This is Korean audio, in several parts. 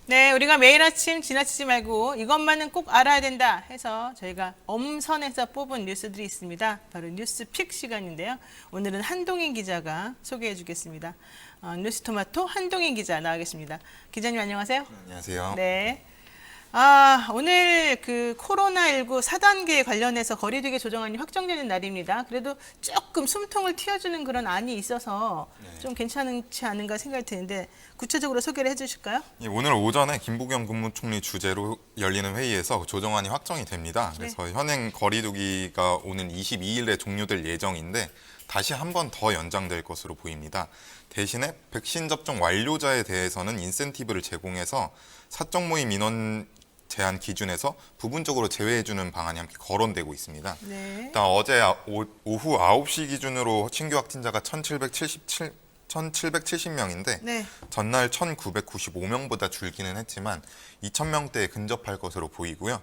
네, 우리가 매일 아침 지나치지 말고 이것만은 꼭 알아야 된다 해서 저희가 엄선해서 뽑은 뉴스들이 있습니다. 바로 뉴스픽 시간인데요. 오늘은 한동인 기자가 소개해 주겠습니다. 뉴스토마토 한동인 기자 나와 계십니다. 기자님 안녕하세요. 안녕하세요. 네. 오늘 그 코로나19 4단계 관련해서 거리두기 조정안이 확정되는 날입니다. 그래도 조금 숨통을 틔워주는 그런 안이 있어서 좀 괜찮지 않은가 생각이 드는데 구체적으로 소개를 해주실까요? 예, 오늘 오전에 김부겸 국무총리 주재로 열리는 회의에서 조정안이 확정이 됩니다. 그래서 현행 거리두기가 오는 22일에 종료될 예정인데 다시 한 번 더 연장될 것으로 보입니다. 대신에 백신 접종 완료자에 대해서는 인센티브를 제공해서 사적 모임 인원 제한 기준에서 부분적으로 제외해주는 방안이 함께 거론되고 있습니다. 네. 일단 어제 오후 9시 기준으로 신규 확진자가 1,770명인데 네. 전날 1,995명보다 줄기는 했지만 2,000명대에 근접할 것으로 보이고요.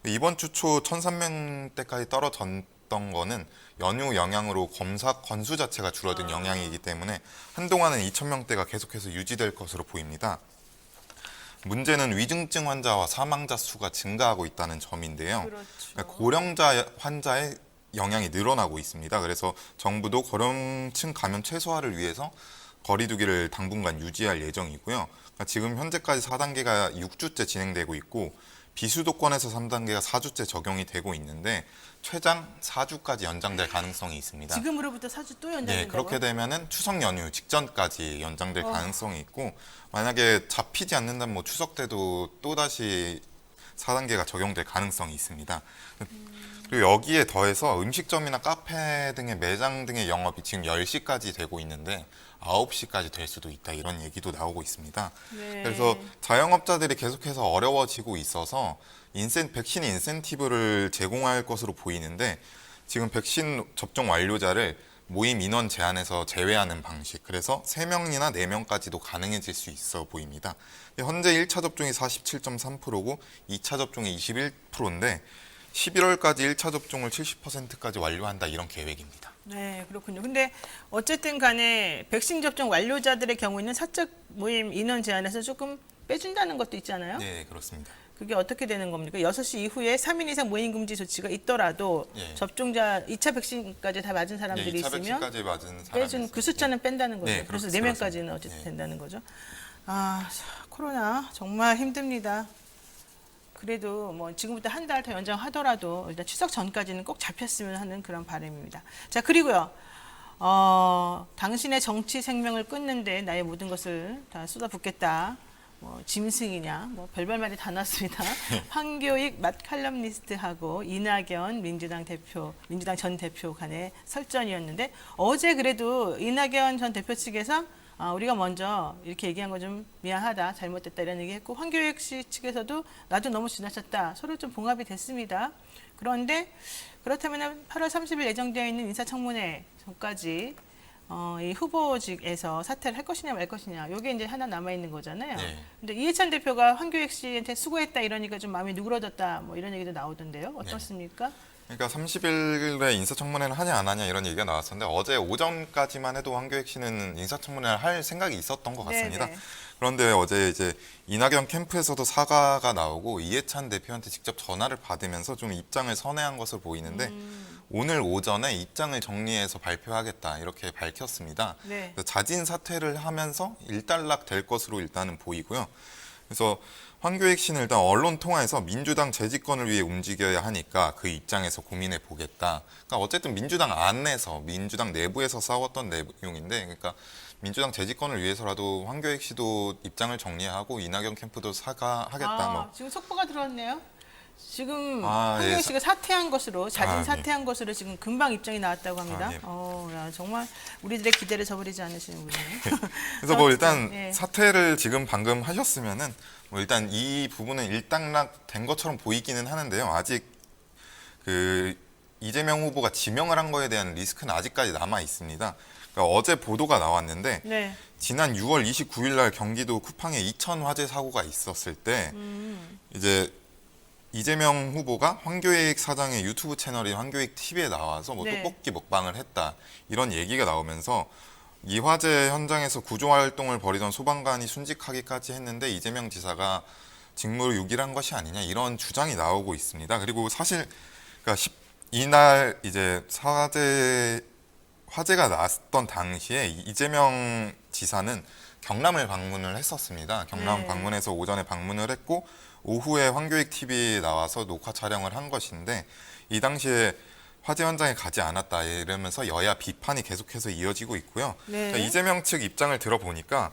이번 주 초 1,300명대까지 떨어졌던 거는 연휴 영향으로 검사 건수 자체가 줄어든 영향이기 때문에 한동안은 2,000명대가 계속해서 유지될 것으로 보입니다. 문제는 위중증 환자와 사망자 수가 증가하고 있다는 점인데요. 그렇죠. 그러니까 고령자 환자의 영향이 늘어나고 있습니다. 그래서 정부도 고령층 감염 최소화를 위해서 거리두기를 당분간 유지할 예정이고요. 그러니까 지금 현재까지 4단계가 6주째 진행되고 있고 비수도권에서 3단계가 4주째 적용이 되고 있는데 최장 4주까지 연장될 가능성이 있습니다. 지금으로부터 4주 또 연장된다고요? 네, 그렇게 되면은 추석 연휴 직전까지 연장될 가능성이 있고 만약에 잡히지 않는다면 뭐 추석 때도 또 다시 4단계가 적용될 가능성이 있습니다. 그리고 여기에 더해서 음식점이나 카페 등의 매장 등의 영업이 지금 10시까지 되고 있는데 9시까지 될 수도 있다 이런 얘기도 나오고 있습니다. 네. 그래서 자영업자들이 계속해서 어려워지고 있어서 백신 인센티브를 제공할 것으로 보이는데 지금 백신 접종 완료자를 모임 인원 제한에서 제외하는 방식, 그래서 3명이나 4명까지도 가능해질 수 있어 보입니다. 현재 1차 접종이 47.3%고 2차 접종이 21%인데 11월까지 1차 접종을 70%까지 완료한다 이런 계획입니다. 네, 그렇군요. 근데 어쨌든 간에 백신 접종 완료자들의 경우에는 사적 모임 인원 제한에서 조금 빼준다는 것도 있잖아요. 네, 그렇습니다. 그게 어떻게 되는 겁니까? 6시 이후에 3인 이상 모임 금지 조치가 있더라도 예. 접종자 2차 백신까지 다 맞은 네, 사람들이 2차 있으면 백신까지 맞은 사람이 빼준 그 있습니다. 숫자는 뺀다는 거죠. 네, 그래서 그렇습니다. 4명까지는 어쨌든 네. 된다는 거죠. 코로나 정말 힘듭니다. 그래도 뭐 지금부터 한 달 더 연장하더라도 일단 추석 전까지는 꼭 잡혔으면 하는 그런 바람입니다. 자, 그리고요. 당신의 정치 생명을 끊는데 나의 모든 것을 다 쏟아붓겠다. 뭐 짐승이냐, 뭐 별별 말이 다 나왔습니다. 황교익 맛칼럼니스트하고 이낙연 민주당 전 대표 간의 설전이었는데 어제 그래도 이낙연 전 대표 측에서 우리가 먼저 이렇게 얘기한 거 좀 미안하다, 잘못됐다 이런 얘기했고 황교익 씨 측에서도 나도 너무 지나쳤다, 서로 좀 봉합이 됐습니다. 그런데 그렇다면 8월 30일 예정되어 있는 인사청문회 전까지 이 후보직에서 사퇴를 할 것이냐 말 것이냐 이게 이제 하나 남아 있는 거잖아요. 네. 근데 이해찬 대표가 황교익 씨한테 수고했다 이러니까 좀 마음이 누그러졌다 뭐 이런 얘기도 나오던데요. 어떻습니까? 그러니까 30일에 인사청문회를 하냐 안 하냐 이런 얘기가 나왔었는데 어제 오전까지만 해도 황교익 씨는 인사청문회를 할 생각이 있었던 것 같습니다. 네네. 그런데 어제 이제 이낙연 캠프에서도 사과가 나오고 이해찬 대표한테 직접 전화를 받으면서 좀 입장을 선회한 것으로 보이는데 오늘 오전에 입장을 정리해서 발표하겠다 이렇게 밝혔습니다. 네. 그래서 자진 사퇴를 하면서 일단락 될 것으로 일단은 보이고요. 그래서 황교익 씨는 일단 언론 통화에서 민주당 재집권을 위해 움직여야 하니까 그 입장에서 고민해 보겠다. 그러니까 어쨌든 민주당 안에서 민주당 내부에서 싸웠던 내용인데, 그러니까 민주당 재집권을 위해서라도 황교익 씨도 입장을 정리하고 이낙연 캠프도 사과하겠다. 뭐. 지금 속보가 들어왔네요. 지금 예, 황교익 씨가 사퇴한 것으로 자진 네. 사퇴한 것으로 지금 금방 입장이 나왔다고 합니다. 예. 야, 정말 우리들의 기대를 저버리지 않으시는 분이네요. 그래서 뭐 일단 예. 사퇴를 지금 방금 하셨으면은 뭐 일단 이 부분은 일단락 된 것처럼 보이기는 하는데요. 아직 그 이재명 후보가 지명을 한 거에 대한 리스크는 아직까지 남아 있습니다. 그러니까 어제 보도가 나왔는데 네. 지난 6월 29일 날 경기도 쿠팡에 이천 화재 사고가 있었을 때 이제 이재명 후보가 황교익 사장의 유튜브 채널인 황교익 TV에 나와서 뭐 네. 떡볶이 먹방을 했다 이런 얘기가 나오면서 이 화재 현장에서 구조 활동을 벌이던 소방관이 순직하기까지 했는데 이재명 지사가 직무를 유기한 것이 아니냐 이런 주장이 나오고 있습니다. 그리고 사실 그러니까 이날 이제 화재가 났던 당시에 이재명 지사는 경남을 방문을 했었습니다. 경남 네. 방문해서 오전에 방문을 했고 오후에 황교익 TV에 나와서 녹화 촬영을 한 것인데 이 당시에 화재 현장에 가지 않았다 이러면서 여야 비판이 계속해서 이어지고 있고요. 네. 그러니까 이재명 측 입장을 들어보니까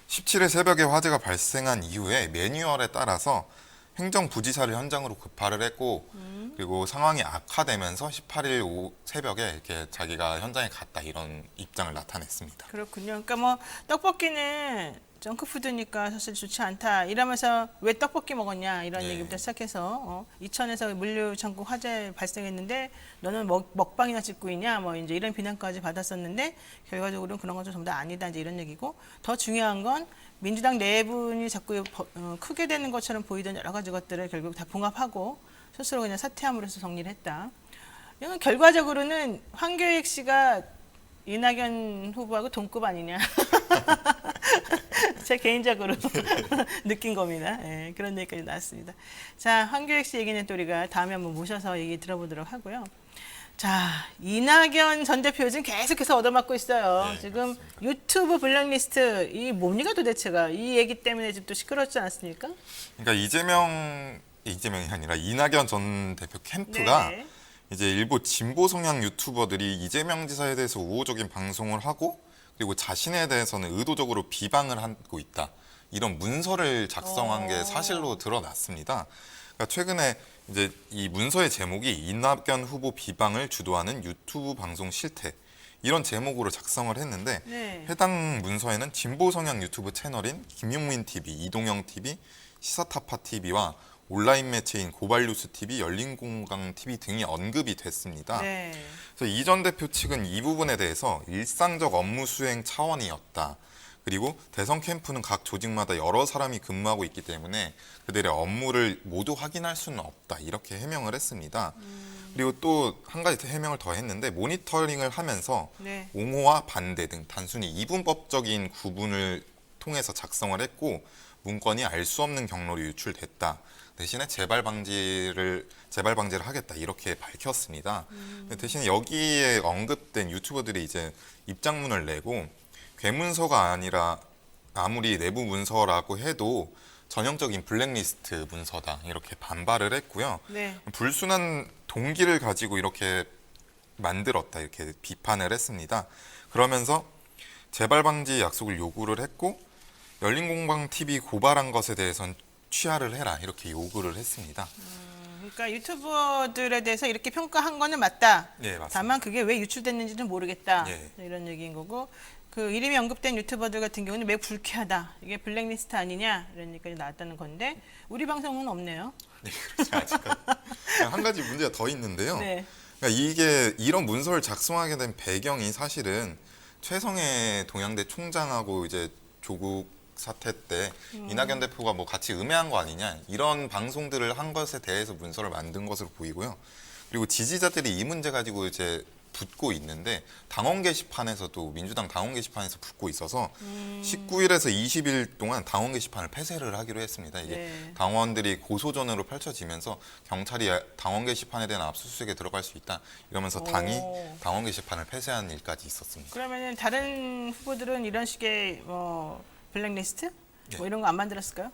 17일 새벽에 화재가 발생한 이후에 매뉴얼에 따라서 행정부지사를 현장으로 급파를 했고 그리고 상황이 악화되면서 18일 오후 새벽에 이렇게 자기가 현장에 갔다 이런 입장을 나타냈습니다. 그렇군요. 그러니까 뭐 떡볶이는 정크푸드니까 사실 좋지 않다 이러면서 왜 떡볶이 먹었냐 이런 네. 얘기부터 시작해서 이천에서 물류창고 화재 발생했는데 너는 먹방이나 찍고 있냐 뭐 이제 이런 비난까지 받았었는데 결과적으로는 그런 건 좀 전부 다 아니다 이제 이런 얘기고 더 중요한 건 민주당 내분이 자꾸 크게 되는 것처럼 보이던 여러 가지 것들을 결국 다 봉합하고 스스로 그냥 사퇴함으로써 정리를 했다. 이건 결과적으로는 황교익 씨가 이낙연 후보하고 동급 아니냐. 제 개인적으로 느낀 겁니다. 예, 그런 얘기까지 나왔습니다. 자, 황교익 씨 얘기는 또 우리가 다음에 한번 모셔서 얘기 들어보도록 하고요. 자, 이낙연 전 대표 요즘 계속해서 얻어맞고 있어요. 네, 지금 맞습니다. 유튜브 블랙리스트 이 뭡니까 도대체가 이 얘기 때문에 지금 또 시끄럽지 않았습니까? 그러니까 이재명이 아니라 이낙연 전 대표 캠프가 네. 이제 일부 진보 성향 유튜버들이 이재명 지사에 대해서 우호적인 방송을 하고 그리고 자신에 대해서는 의도적으로 비방을 하고 있다. 이런 문서를 작성한 게 사실로 드러났습니다. 그러니까 최근에 이제 이 문서의 제목이 이낙연 후보 비방을 주도하는 유튜브 방송 실태 이런 제목으로 작성을 했는데 네. 해당 문서에는 진보 성향 유튜브 채널인 김용민 TV, 이동영 TV, 시사타파 TV와 온라인 매체인 고발뉴스 TV, 열린공감 TV 등이 언급이 됐습니다. 네. 그래서 이 전 대표 측은 이 부분에 대해서 일상적 업무 수행 차원이었다. 그리고 대선 캠프는 각 조직마다 여러 사람이 근무하고 있기 때문에 그들의 업무를 모두 확인할 수는 없다. 이렇게 해명을 했습니다. 그리고 또 한 가지 해명을 더 했는데 모니터링을 하면서 네. 옹호와 반대 등 단순히 이분법적인 구분을 통해서 작성을 했고 문건이 알 수 없는 경로로 유출됐다. 대신에 재발 방지를 하겠다 이렇게 밝혔습니다. 대신 여기에 언급된 유튜버들이 이제 입장문을 내고 괴문서가 아니라 아무리 내부 문서라고 해도 전형적인 블랙리스트 문서다 이렇게 반발을 했고요. 네. 불순한 동기를 가지고 이렇게 만들었다 이렇게 비판을 했습니다. 그러면서 재발 방지 약속을 요구를 했고 열린공방 TV 고발한 것에 대해서는 취하를 해라 이렇게 요구를 했습니다. 그러니까 유튜버들에 대해서 이렇게 평가한 거는 맞다. 네, 맞습니다. 다만 그게 왜 유출됐는지는 모르겠다. 예. 이런 얘기인 거고 그 이름이 언급된 유튜버들 같은 경우는 매우 불쾌하다. 이게 블랙리스트 아니냐 이런 얘기까지 나왔다는 건데 우리 방송은 없네요. 네, 그렇지 아직까지. 한 가지 문제가 더 있는데요. 네. 그러니까 이게 이런 문서를 작성하게 된 배경이 사실은 최성해 동양대 총장하고 이제 조국 사태 때 이낙연 대표가 뭐 같이 음해한 거 아니냐 이런 방송들을 한 것에 대해서 문서를 만든 것으로 보이고요. 그리고 지지자들이 이 문제 가지고 이제 붙고 있는데 당원 게시판에서도 민주당 당원 게시판에서 붙고 있어서 19일에서 20일 동안 당원 게시판을 폐쇄를 하기로 했습니다. 이게 네. 당원들이 고소전으로 펼쳐지면서 경찰이 당원 게시판에 대한 압수수색에 들어갈 수 있다 이러면서 당이 오. 당원 게시판을 폐쇄한 일까지 있었습니다. 그러면은 다른 후보들은 이런 식의 블랙리스트 뭐 이런 거 안 만들었을까요?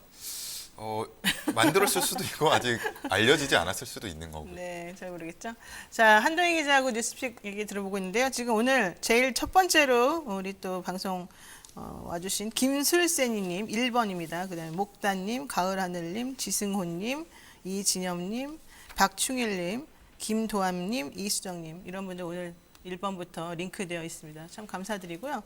만들었을 수도 있고 아직 알려지지 않았을 수도 있는 거고요. 네, 잘 모르겠죠. 자, 한동희 기자하고 뉴스픽 얘기 들어보고 있는데요. 지금 오늘 제일 첫 번째로 우리 또 방송 와주신 김술세니님 1번입니다. 그다음에 목단님, 가을하늘님, 지승호님, 이진엽님, 박충일님, 김도암님, 이수정님 이런 분들 오늘 1번부터 링크되어 있습니다. 참 감사드리고요.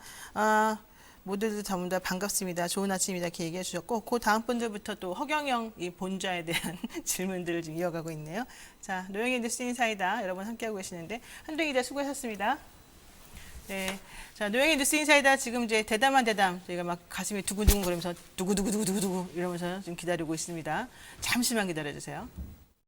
모두들 전부 다 반갑습니다. 좋은 아침이다 이렇게 얘기해 주셨고 그 다음 분들부터 또 허경영 이 본자에 대한 질문들을 지금 이어가고 있네요. 자, 노영희 뉴스 인사이다 여러분 함께하고 계시는데 한동희 기자 수고하셨습니다. 네, 자 노영희 뉴스 인사이다 지금 이제 대담한 대담 저희가 막 가슴이 두근두근 거리면서 두구두구두구두구 이러면서 지금 기다리고 있습니다. 잠시만 기다려 주세요.